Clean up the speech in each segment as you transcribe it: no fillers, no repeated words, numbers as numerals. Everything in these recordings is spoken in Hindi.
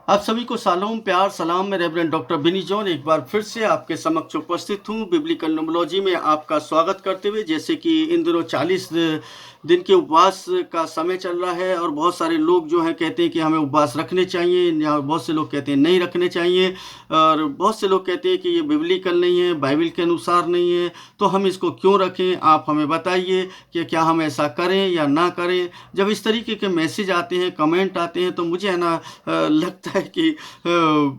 आप सभी को सालों प्यार सलाम। मैं रेवरेंड डॉक्टर बिनी जॉन एक बार फिर से आपके समक्ष उपस्थित हूँ बिब्लिकल न्यूमरोलॉजी में आपका स्वागत करते हुए। जैसे कि इन दिनों 40 दिन के उपवास का समय चल रहा है और बहुत सारे लोग जो हैं कहते हैं कि हमें उपवास रखने चाहिए, या बहुत से लोग कहते हैं नहीं रखने चाहिए, और बहुत से लोग कहते हैं कि ये बिब्लिकल नहीं है, बाइबल के अनुसार नहीं है, तो हम इसको क्यों रखें। आप हमें बताइए कि क्या हम ऐसा करें या ना करें। जब इस तरीके के मैसेज आते हैं, कमेंट आते हैं, तो मुझे है ना लगता है कि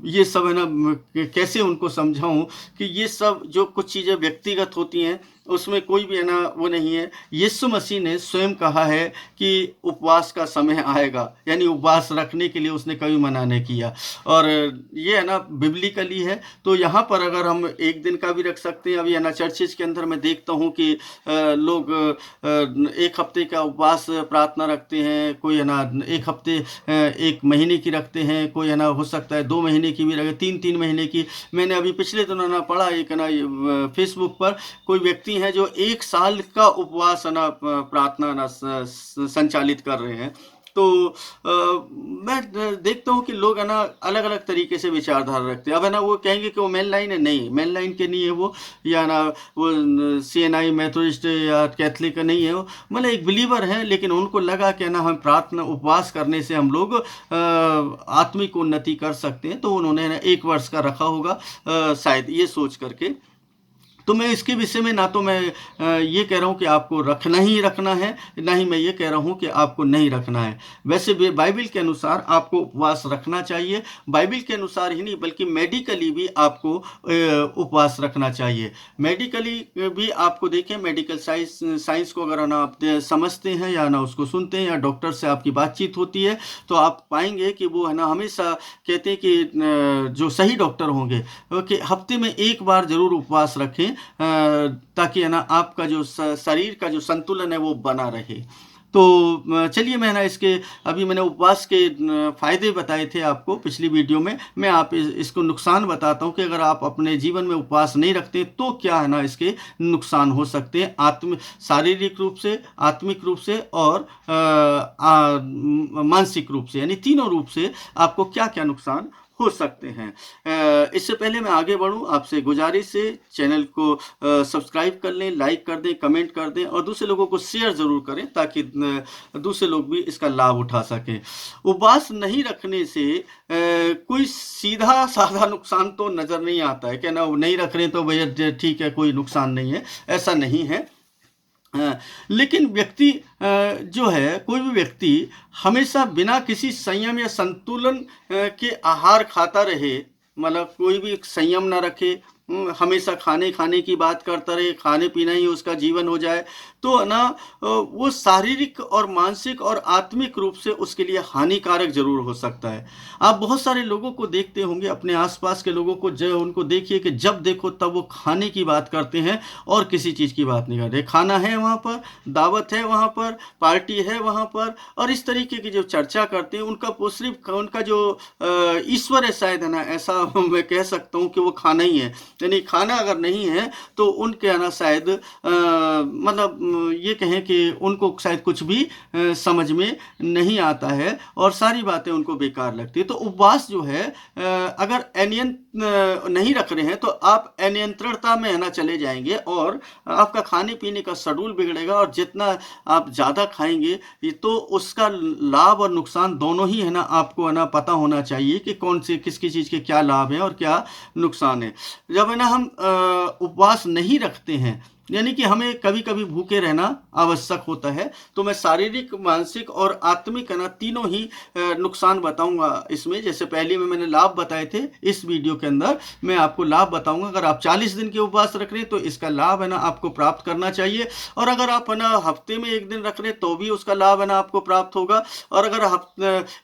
ये सब है ना कैसे उनको समझाऊं कि ये सब जो कुछ चीज़ें व्यक्तिगत होती हैं उसमें कोई भी है ना वो नहीं है। यीशु मसीह ने स्वयं कहा है कि उपवास का समय आएगा, यानी उपवास रखने के लिए उसने कभी मना नहीं किया, और ये है ना बिब्लिकली है। तो यहाँ पर अगर हम एक दिन का भी रख सकते हैं। अभी है ना चर्चेज के अंदर मैं देखता हूँ कि लोग एक हफ्ते का उपवास प्रार्थना रखते हैं, कोई है ना एक हफ्ते एक महीने की रखते हैं, कोई है ना हो सकता है 2 महीने की भी रखे, 3-3 महीने की। मैंने अभी पिछले दिनों ना पढ़ा एक ना फेसबुक पर कोई व्यक्ति है जो 1 साल का उपवास है ना प्रार्थना ना संचालित कर रहे हैं। तो मैं देखता हूँ कि लोग है ना अलग अलग तरीके से विचारधारा रखते हैं। अब है ना वो कहेंगे कि वो मेन लाइन है, नहीं मेन लाइन के नहीं है वो, या ना वो CNI मेथोडिस्ट या कैथलिक का नहीं है वो, मतलब एक बिलीवर है, लेकिन उनको लगा कि ना हम प्रार्थना उपवास करने से हम लोग आत्मिक उन्नति कर सकते हैं, तो उन्होंने 1 वर्ष का रखा होगा शायद ये सोच करके। तो मैं इसके विषय में ना तो मैं ये कह रहा हूँ कि आपको रखना ही रखना है, ना ही मैं ये कह रहा हूँ कि आपको नहीं रखना है। वैसे भी बाइबल के अनुसार आपको उपवास रखना चाहिए। बाइबल के अनुसार ही नहीं बल्कि मेडिकली भी आपको उपवास रखना चाहिए। मेडिकली भी आपको देखें, मेडिकल साइंस को अगर ना आप समझते हैं या ना उसको सुनते हैं या डॉक्टर से आपकी बातचीत होती है, तो आप पाएंगे कि वो है ना हमेशा कहते हैं कि जो सही डॉक्टर होंगे कि हफ्ते में 1 बार जरूर उपवास रखें, ताकि है ना आपका जो शरीर का जो संतुलन है वो बना रहे। तो चलिए मैं ना इसके अभी मैंने उपवास के फायदे बताए थे आपको पिछली वीडियो में। मैं आप इसको नुकसान बताता हूँ कि अगर आप अपने जीवन में उपवास नहीं रखते तो क्या है ना इसके नुकसान हो सकते हैं, शारीरिक रूप से, आत्मिक रूप से और मानसिक रूप से, यानी तीनों रूप से आपको क्या क्या नुकसान हो सकते हैं। इससे पहले मैं आगे बढ़ूं, आपसे गुजारिश है चैनल को सब्सक्राइब कर लें, लाइक कर दें, कमेंट कर दें और दूसरे लोगों को शेयर ज़रूर करें ताकि दूसरे लोग भी इसका लाभ उठा सकें। उपवास नहीं रखने से कोई सीधा साधा नुकसान तो नज़र नहीं आता है कि ना नहीं रख रहे तो भैया ठीक है कोई नुकसान नहीं है, ऐसा नहीं है। लेकिन व्यक्ति जो है, कोई भी व्यक्ति हमेशा बिना किसी संयम या संतुलन के आहार खाता रहे, मतलब कोई भी संयम ना रखे, हमेशा खाने की बात करता रहे, खाने पीना ही उसका जीवन हो जाए, तो ना वो शारीरिक और मानसिक और आत्मिक रूप से उसके लिए हानिकारक जरूर हो सकता है। आप बहुत सारे लोगों को देखते होंगे, अपने आसपास के लोगों को, जो उनको देखिए कि जब देखो तब वो खाने की बात करते हैं और किसी चीज़ की बात नहीं करते। खाना है वहाँ पर, दावत है वहाँ पर, पार्टी है वहाँ पर, और इस तरीके की जो चर्चा करते हैं उनका सिर्फ उनका जो ईश्वर है शायद है ना, ऐसा मैं कह सकता हूँ कि वो खाना ही है। यानी खाना अगर नहीं है तो उनके ना शायद मतलब ये कहें कि उनको शायद कुछ भी समझ में नहीं आता है और सारी बातें उनको बेकार लगती है। तो उपवास जो है अगर नहीं रख रहे हैं तो आप अनियंत्रणता में है ना चले जाएंगे और आपका खाने पीने का शेड्यूल बिगड़ेगा, और जितना आप ज़्यादा खाएंगे तो उसका लाभ और नुकसान दोनों ही है ना आपको है ना पता होना चाहिए कि कौन से किसकी चीज़ के क्या लाभ है और क्या नुकसान है। जब है ना हम उपवास नहीं रखते हैं, यानी कि हमें कभी कभी भूखे रहना आवश्यक होता है, तो मैं शारीरिक, मानसिक और आत्मिक है ना तीनों ही नुकसान बताऊंगा इसमें। जैसे पहले में मैंने लाभ बताए थे, इस वीडियो के अंदर मैं आपको लाभ बताऊंगा। अगर आप 40 दिन के उपवास रख रहे हैं तो इसका लाभ है ना आपको प्राप्त करना चाहिए, और अगर आप है ना हफ्ते में 1 दिन रख रहे हैं तो भी उसका लाभ है ना आपको प्राप्त होगा, और अगर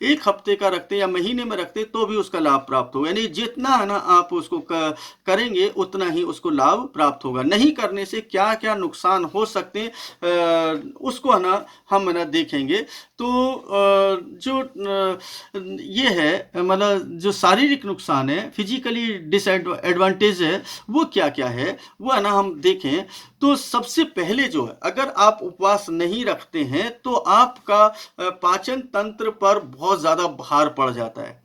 1 हफ्ते का रखते या महीने में रखते तो भी उसका लाभ प्राप्त होगा। यानी जितना है ना आप उसको करेंगे उतना ही उसको लाभ प्राप्त होगा। नहीं करने से क्या क्या नुकसान हो सकते हैं उसको है ना हम है ना देखेंगे। तो जो ये है मतलब जो शारीरिक नुकसान है, फिजिकली डिसएडवांटेज है, वो क्या क्या है वो है ना हम देखें। तो सबसे पहले जो है, अगर आप उपवास नहीं रखते हैं तो आपका पाचन तंत्र पर बहुत ज़्यादा भार पड़ जाता है।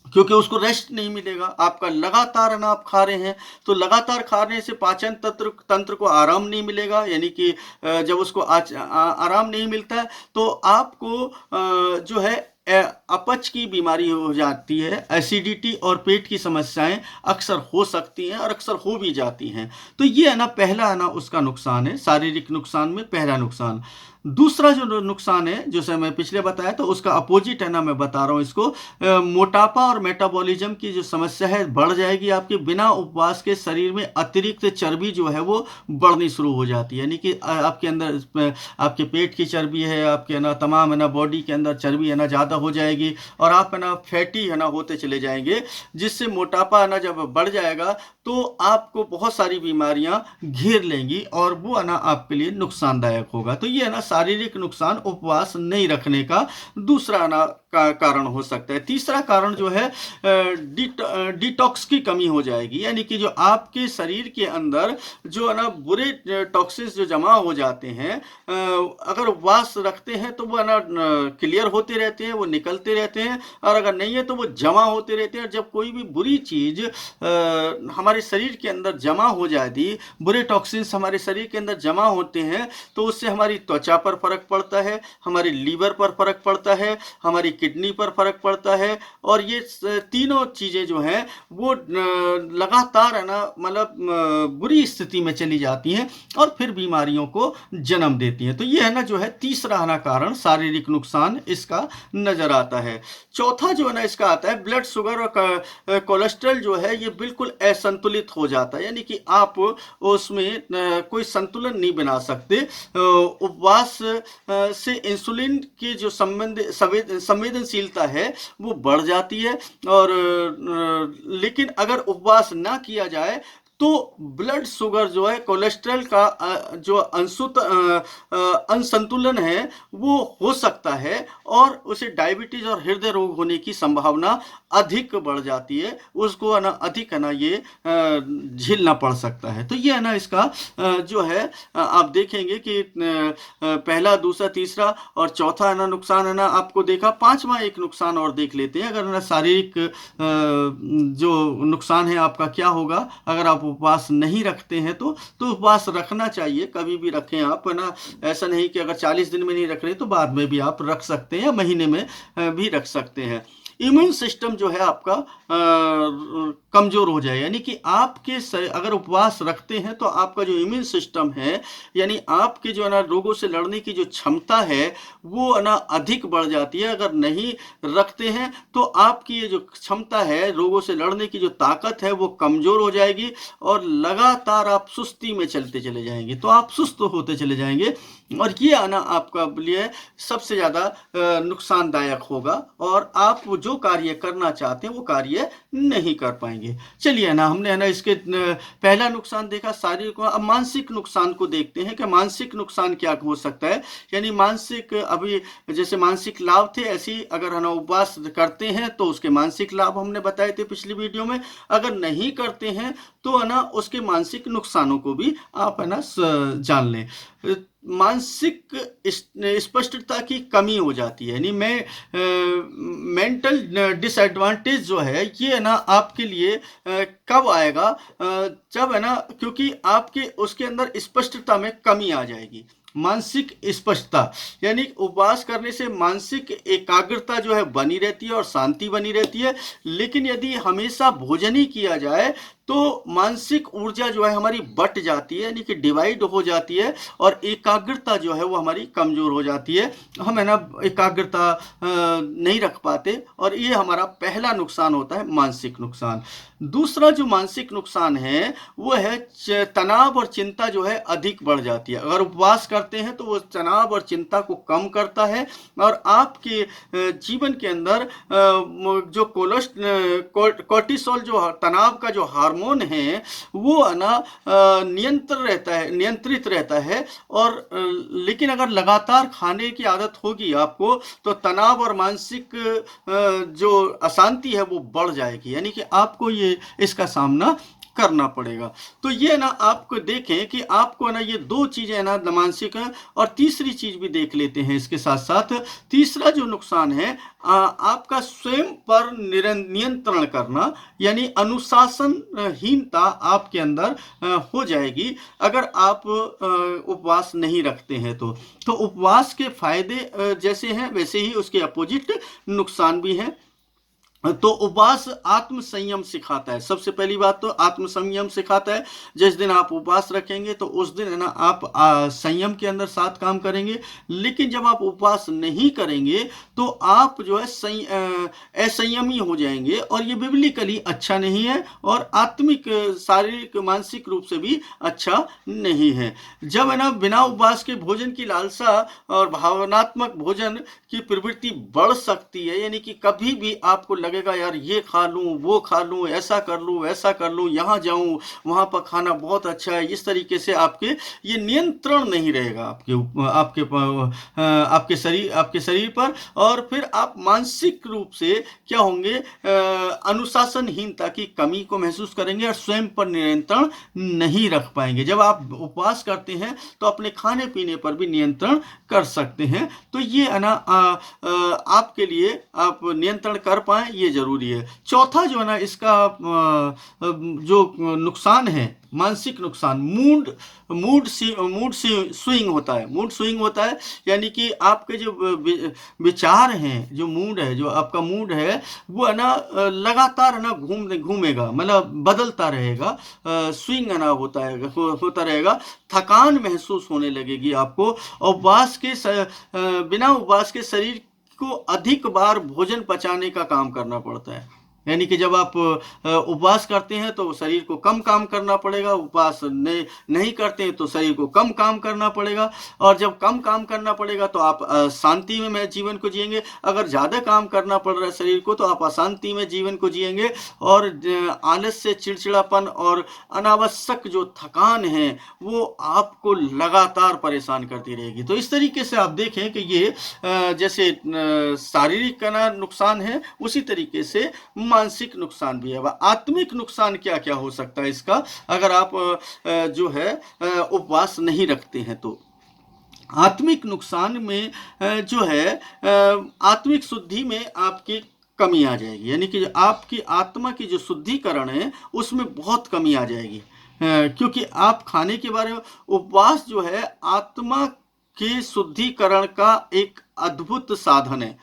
क्योंकि उसको रेस्ट नहीं मिलेगा। आपका लगातार है ना आप खा रहे हैं, तो लगातार खाने से पाचन तंत्र तंत्र को आराम नहीं मिलेगा, यानी कि जब उसको आराम नहीं मिलता है तो आपको जो है अपच की बीमारी हो जाती है। एसिडिटी और पेट की समस्याएं अक्सर हो सकती हैं और अक्सर हो भी जाती हैं। तो ये है ना पहला है ना उसका नुकसान है, शारीरिक नुकसान में पहला नुकसान। दूसरा जो नुकसान है, जैसे मैं पिछले बताया तो उसका अपोजिट है ना मैं बता रहा हूँ इसको, मोटापा और मेटाबॉलिज्म की जो समस्या है बढ़ जाएगी आपके। बिना उपवास के शरीर में अतिरिक्त चर्बी जो है वो बढ़नी शुरू हो जाती है, यानी कि आपके अंदर आपके पेट की चर्बी है, आपके है ना तमाम है ना बॉडी के अंदर चर्बी है ना ज़्यादा हो जाएगी और आप है ना फैटी है ना होते चले जाएंगे, जिससे मोटापा है ना जब बढ़ जाएगा तो आपको बहुत सारी बीमारियां घेर लेंगी और वो है ना आपके लिए नुकसानदायक होगा। तो ये है ना शारीरिक नुकसान उपवास नहीं रखने का दूसरा ना कारण हो सकता है। तीसरा कारण जो है डिटॉक्स की कमी हो जाएगी, यानी कि जो आपके शरीर के अंदर जो है ना बुरे टॉक्सिन्स जो जमा हो जाते हैं, अगर उपवास रखते हैं तो वो है ना क्लियर होते रहते हैं, वो निकलते रहते हैं, और अगर नहीं है तो वो जमा होते रहते हैं। जब कोई भी बुरी चीज़ हमारे शरीर के अंदर जमा हो जाती, बुरे टॉक्सिन्स हमारे शरीर के अंदर जमा होते हैं, तो उससे हमारी त्वचा पर फर्क पड़ता है, हमारे लीवर पर फर्क पड़ता है, हमारी किडनी पर फर्क पड़ता है, और ये तीनों चीज़ें जो हैं वो लगातार है ना मतलब बुरी स्थिति में चली जाती हैं और फिर बीमारियों को जन्म देती हैं। तो ये है ना जो है तीसरा है ना कारण शारीरिक नुकसान इसका नजर आता है। चौथा जो है ना इसका आता है ब्लड शुगर और कोलेस्ट्रॉल जो है ये बिल्कुल असंतुलित हो जाता है, यानी कि आप उसमें कोई संतुलन नहीं बना सकते। उपवास से इंसुलिन की जो संवेदनशीलता है वो बढ़ जाती है, और लेकिन अगर उपवास ना किया जाए तो ब्लड शुगर जो है कोलेस्ट्रॉल का जो असंतुलन है वो हो सकता है और उसे डायबिटीज और हृदय रोग होने की संभावना अधिक बढ़ जाती है, उसको है ना अधिक है ना ये झेलना पड़ सकता है। तो ये है ना इसका जो है आप देखेंगे कि पहला, दूसरा, तीसरा और चौथा है ना नुकसान है ना आपको देखा। पांचवा एक नुकसान और देख लेते हैं। अगर ना शारीरिक जो नुकसान है आपका क्या होगा अगर आप उपवास नहीं रखते हैं तो उपवास रखना चाहिए, कभी भी रखें आप, है ना। ऐसा नहीं कि अगर 40 दिन में नहीं रख रहे तो बाद में भी आप रख सकते हैं या महीने में भी रख सकते हैं। इम्यून सिस्टम जो है आपका कमजोर हो जाए, यानी कि आपके अगर उपवास रखते हैं तो आपका जो इम्यून सिस्टम है, यानी आपके जो है ना रोगों से लड़ने की जो क्षमता है वो है ना अधिक बढ़ जाती है। अगर नहीं रखते हैं तो आपकी ये जो क्षमता है रोगों से लड़ने की जो ताकत है वो कमजोर हो जाएगी और लगातार आप सुस्ती में चलते चले जाएंगे, तो आप सुस्त होते चले जाएंगे और ये आना आपका लिए सबसे ज़्यादा नुकसानदायक होगा और आप जो कार्य करना चाहते हैं वो कार्य नहीं कर पाएंगे। चलिए ना, हमने है ना इसके पहला नुकसान देखा शारीरिक। अब मानसिक नुकसान को देखते हैं कि मानसिक नुकसान क्या हो सकता है। यानी मानसिक, अभी जैसे मानसिक लाभ थे ऐसे ही अगर है ना उपवास करते हैं तो उसके मानसिक लाभ हमने बताए थे पिछली वीडियो में। अगर नहीं करते हैं तो है ना उसके मानसिक नुकसानों को भी आप है ना जान लें। मानसिक स्पष्टता की कमी हो जाती है, यानी मेंटल डिसएडवांटेज जो है ये ना आपके लिए कब आएगा, जब है ना, क्योंकि आपके उसके अंदर स्पष्टता में कमी आ जाएगी। मानसिक स्पष्टता यानी उपवास करने से मानसिक एकाग्रता जो है बनी रहती है और शांति बनी रहती है, लेकिन यदि हमेशा भोजन ही किया जाए तो मानसिक ऊर्जा जो है हमारी बट जाती है, यानी कि डिवाइड हो जाती है और एकाग्रता जो है वो हमारी कमजोर हो जाती है। हम है ना एकाग्रता नहीं रख पाते और ये हमारा पहला नुकसान होता है, मानसिक नुकसान। दूसरा जो मानसिक नुकसान है वो है तनाव और चिंता जो है अधिक बढ़ जाती है। अगर उपवास करते हैं तो वो तनाव और चिंता को कम करता है और आपके जीवन के अंदर जो कोर्टिसोल जो तनाव का जो हार्मोन है वो है ना नियंत्रित रहता है। और लेकिन अगर लगातार खाने की आदत होगी आपको तो तनाव और मानसिक जो अशांति है वो बढ़ जाएगी, यानी कि आपको ये इसका सामना करना पड़ेगा। तो ये ना आपको देखें कि आपको ना ये 2 चीज़ें ना मानसिक है, और तीसरी चीज़ भी देख लेते हैं इसके साथ-साथ। तीसरा जो नुकसान है आपका स्वयं पर नियंत्रण करना, यानी अनुशासनहीनता आपके अंदर हो जाएगी अगर आप उपवास नहीं रखते हैं तो। तो उपवास के फ़ायदे जैसे हैं वैसे ही उसके अपोज़िट नुकसान भी हैं। तो उपवास आत्म संयम सिखाता है। सबसे पहली बात तो आत्म संयम सिखाता है। जिस दिन आप उपवास रखेंगे तो उस दिन है ना आप संयम के अंदर साथ काम करेंगे। लेकिन जब आप उपवास नहीं करेंगे तो आप जो है असंयमी हो जाएंगे, और ये बिब्लिकली अच्छा नहीं है, और आत्मिक शारीरिक मानसिक रूप से भी अच्छा नहीं है। जब है ना बिना उपवास के भोजन की लालसा और भावनात्मक भोजन की प्रवृत्ति बढ़ सकती है, यानी कि कभी भी आपको लगेगा यार ये खा लूँ, वो खा लूँ, ऐसा कर लूँ, वैसा कर लूँ, यहाँ जाऊँ, वहाँ पर खाना बहुत अच्छा है, इस तरीके से आपके ये नियंत्रण नहीं रहेगा आपके शरीर पर। और फिर आप मानसिक रूप से क्या होंगे, अनुशासनहीनता की कमी को महसूस करेंगे और स्वयं पर नियंत्रण नहीं रख पाएंगे। जब आप उपवास करते हैं तो अपने खाने पीने पर भी नियंत्रण कर सकते हैं। तो ये है ना आपके लिए आप नियंत्रण कर पाएँ ये ज़रूरी है। चौथा जो है ना इसका जो नुकसान है, मानसिक नुकसान, मूड स्विंग होता है। मूड स्विंग होता है यानी कि आपके जो विचार हैं, जो मूड है, जो आपका मूड है वो है ना लगातार है ना घूमेगा, मतलब बदलता रहेगा। स्विंग है ना होता रहेगा। थकान महसूस होने लगेगी आपको। बिना उपवास के शरीर को अधिक बार भोजन पचाने का काम करना पड़ता है। यानी कि जब आप उपवास करते हैं तो शरीर को कम काम करना पड़ेगा, उपवास नहीं करते हैं तो शरीर को कम काम करना पड़ेगा। और जब कम काम करना पड़ेगा तो आप शांति में जीवन को जिएंगे। अगर ज़्यादा काम करना पड़ रहा है शरीर को तो आप अशांति में जीवन को जिएंगे, और आलस्य, चिड़चिड़ापन और अनावश्यक जो थकान है वो आपको लगातार परेशान करती रहेगी। तो इस तरीके से आप देखें कि ये जैसे शारीरिक का ना नुकसान है, उसी तरीके से मानसिक नुकसान भी है। अब आत्मिक नुकसान क्या क्या हो सकता है इसका, अगर आप जो है उपवास नहीं रखते हैं तो। आत्मिक नुकसान में जो है आत्मिक शुद्धि में आपकी कमी आ जाएगी, यानी कि आपकी आत्मा की जो शुद्धिकरण है उसमें बहुत कमी आ जाएगी। क्योंकि आप खाने के बारे में, उपवास जो है आत्मा के शुद्धिकरण का एक अद्भुत साधन है।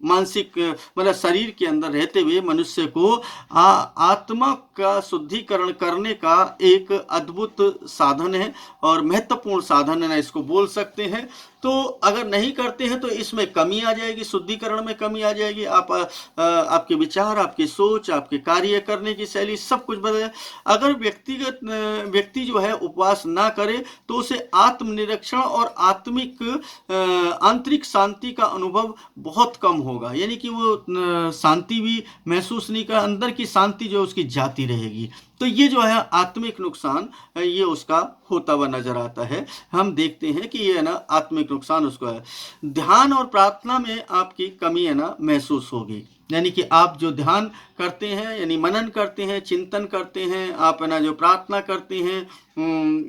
मानसिक मतलब शरीर के अंदर रहते हुए मनुष्य को आत्मा का शुद्धिकरण करने का एक अद्भुत साधन है, और महत्वपूर्ण साधन है ना इसको बोल सकते हैं। तो अगर नहीं करते हैं तो इसमें कमी आ जाएगी, शुद्धिकरण में कमी आ जाएगी। आपके विचार, आपकी सोच, आपके कार्य करने की शैली सब कुछ बदल। अगर व्यक्ति जो है उपवास ना करे तो उसे आत्मनिरीक्षण और आंतरिक शांति का अनुभव बहुत कम होगा, यानी कि वो शांति भी महसूस नहीं कर, अंदर की शांति जो उसकी जाती रहेगी। तो ये जो है आत्मिक नुकसान ये उसका होता हुआ नजर आता है। हम देखते हैं कि ये है ना आत्मिक नुकसान उसको है। ध्यान और प्रार्थना में आपकी कमी है ना महसूस होगी, यानी कि आप जो ध्यान करते हैं, यानी मनन करते हैं, चिंतन करते हैं, आप है ना जो प्रार्थना करते हैं,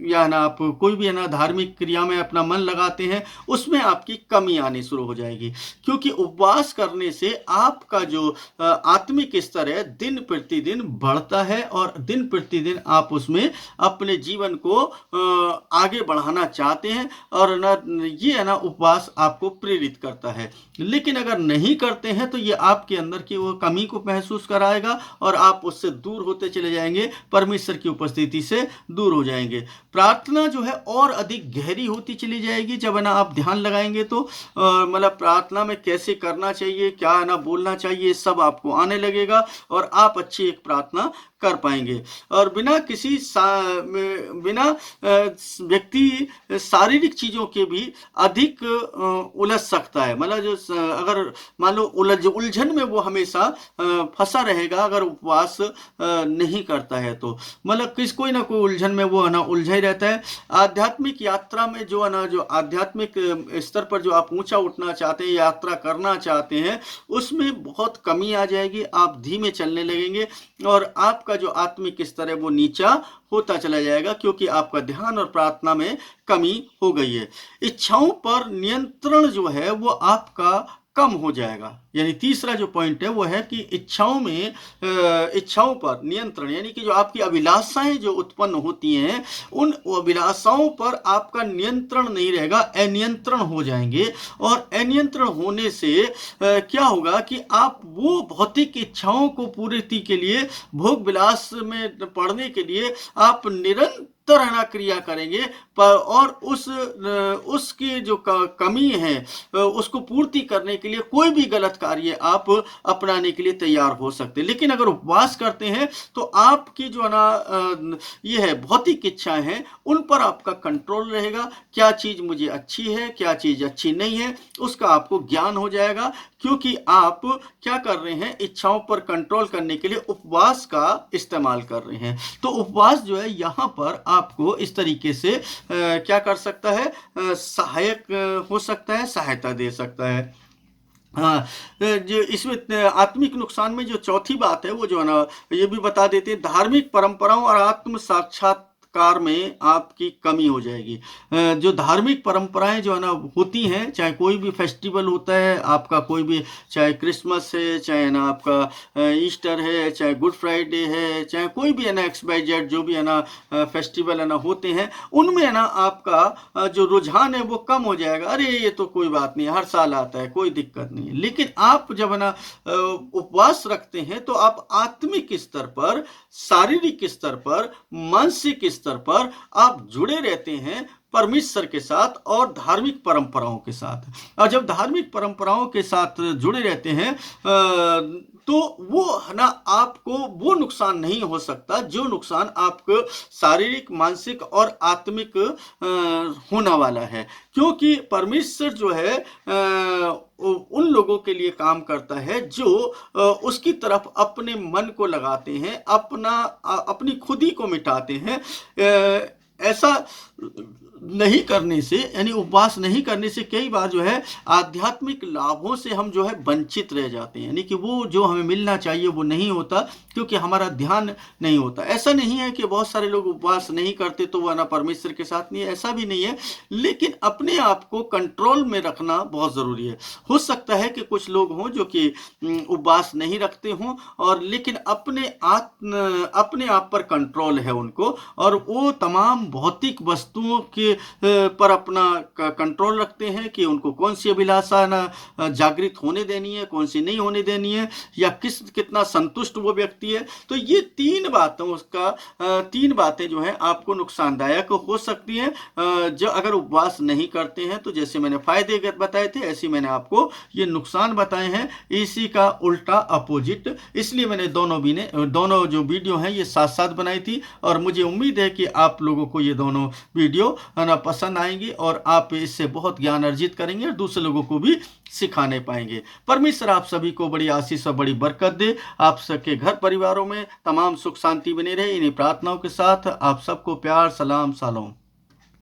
या ना आप कोई भी है ना धार्मिक क्रिया में अपना मन लगाते हैं, उसमें आपकी कमी आनी शुरू हो जाएगी। क्योंकि उपवास करने से आपका जो आत्मिक स्तर है दिन प्रतिदिन बढ़ता है, और दिन प्रतिदिन आप उसमें अपने जीवन को आगे बढ़ाना चाहते हैं, और ना ये है ना उपवास आपको प्रेरित करता है। लेकिन अगर नहीं करते हैं तो ये आपके अंदर की वो कमी को महसूस कराएगा, और आप उससे दूर होते चले जाएंगे, परमेश्वर की उपस्थिति से दूर हो जाएंगे। प्रार्थना जो है और अधिक गहरी होती चली जाएगी जब है ना आप ध्यान लगाएंगे तो मतलब प्रार्थना में कैसे करना चाहिए, क्या है ना बोलना चाहिए, सब आपको आने लगेगा, और आप अच्छी एक प्रार्थना कर पाएंगे। और बिना व्यक्ति शारीरिक चीज़ों के भी अधिक उलझ सकता है। मतलब जो अगर मान लो उलझन में वो हमेशा फंसा रहेगा अगर उपवास नहीं करता है तो, मतलब कोई ना कोई उलझन में वो है ना उलझा ही रहता है। आध्यात्मिक यात्रा में जो है ना, जो आध्यात्मिक स्तर पर जो आप ऊंचा उठना चाहते हैं, यात्रा करना चाहते हैं, उसमें बहुत कमी आ जाएगी, आप धीमे चलने लगेंगे और आपका जो आत्मिक स्तर है वो नीचा होता चला जाएगा, क्योंकि आपका ध्यान और प्रार्थना में कमी हो गई है। इच्छाओं पर नियंत्रण जो है वो आपका कम हो जाएगा। यानी तीसरा जो पॉइंट है वो है कि इच्छाओं पर नियंत्रण, यानी कि जो आपकी अभिलाषाएं जो उत्पन्न होती हैं, उन अभिलाषाओं पर आपका नियंत्रण नहीं रहेगा, अनियंत्रण हो जाएंगे। और अनियंत्रण होने से क्या होगा कि आप वो भौतिक इच्छाओं को पूर्ति के लिए, भोग विलास में पड़ने के लिए आप निरंतर है ना क्रिया करेंगे, और उसकी जो कमी है उसको पूर्ति करने के लिए कोई भी गलत कार्य आप अपनाने के लिए तैयार हो सकते हैं। लेकिन अगर उपवास करते हैं तो आपकी जो है ना ये है भौतिक इच्छाएं हैं, उन पर आपका कंट्रोल रहेगा। क्या चीज मुझे अच्छी है, क्या चीज अच्छी नहीं है, उसका आपको ज्ञान हो जाएगा, क्योंकि आप क्या कर रहे हैं, इच्छाओं पर कंट्रोल करने के लिए उपवास का इस्तेमाल कर रहे हैं। तो उपवास जो है यहाँ पर आपको इस तरीके से क्या कर सकता है, सहायक हो सकता है, सहायता दे सकता है। हाँ, जो इसमें आत्मिक नुकसान में जो चौथी बात है वो जो है ना, ये भी बता देते हैं, धार्मिक परंपराओं और आत्म साक्षात्कार में आपकी कमी हो जाएगी। जो धार्मिक परंपराएं जो है ना होती हैं, चाहे कोई भी फेस्टिवल होता है आपका, कोई भी, चाहे क्रिसमस है, चाहे ना आपका ईस्टर है, चाहे गुड फ्राइडे है, चाहे कोई भी है ना XYZ जो भी है ना फेस्टिवल है ना होते हैं, उनमें है ना आपका जो रुझान है वो कम हो जाएगा। अरे ये तो कोई बात नहीं, हर साल आता है, कोई दिक्कत नहीं है। लेकिन आप जब है ना उपवास रखते हैं तो आप आत्मिक स्तर पर, शारीरिक स्तर पर, मानसिक स्तर पर आप जुड़े रहते हैं परमेश्वर के साथ और धार्मिक परंपराओं के साथ। और जब धार्मिक परंपराओं के साथ जुड़े रहते हैं तो वो है ना आपको वो नुकसान नहीं हो सकता जो नुकसान आपको शारीरिक, मानसिक और आत्मिक होना वाला है। क्योंकि परमेश्वर जो है उन लोगों के लिए काम करता है जो उसकी तरफ अपने मन को लगाते हैं, अपनी खुदी को मिटाते हैं। ऐसा नहीं करने से, यानी उपवास नहीं करने से कई बार जो है आध्यात्मिक लाभों से हम जो है वंचित रह जाते हैं, यानी कि वो जो हमें मिलना चाहिए वो नहीं होता, क्योंकि हमारा ध्यान नहीं होता। ऐसा नहीं है कि बहुत सारे लोग उपवास नहीं करते तो वो ना परमेश्वर के साथ नहीं है, ऐसा भी नहीं है। लेकिन अपने आप को कंट्रोल में रखना बहुत ज़रूरी है। हो सकता है कि कुछ लोग हों जो कि उपवास नहीं रखते हों, और लेकिन अपने आप पर कंट्रोल है उनको, और वो तमाम भौतिक वस्तुओं के पर अपना कंट्रोल रखते हैं कि उनको कौन सी अभिलाषा ना जागृत होने देनी है, कौन सी नहीं होने देनी है, या कितना संतुष्ट वो व्यक्ति है। तो ये तीन बातें जो हैं आपको नुकसानदायक हो सकती हैं जो अगर उपवास नहीं करते हैं। तो जैसे मैंने फायदे बताए थे, ऐसे मैंने आपको ये नुकसान बताए हैं, इसी का उल्टा अपोजिट। इसलिए मैंने दोनों जो वीडियो हैं ये साथ साथ बनाई थी, और मुझे उम्मीद है कि आप लोगों को ये दोनों वीडियो ना पसंद आएंगी और आप इससे बहुत ज्ञान अर्जित करेंगे और दूसरे लोगों को भी सिखाने पाएंगे। परमेश्वर आप सभी को बड़ी आशीष और बड़ी बरकत दे। आप सबके घर परिवारों में तमाम सुख शांति बने रहे। इन्हीं प्रार्थनाओं के साथ आप सबको प्यार, सलाम, शालोम।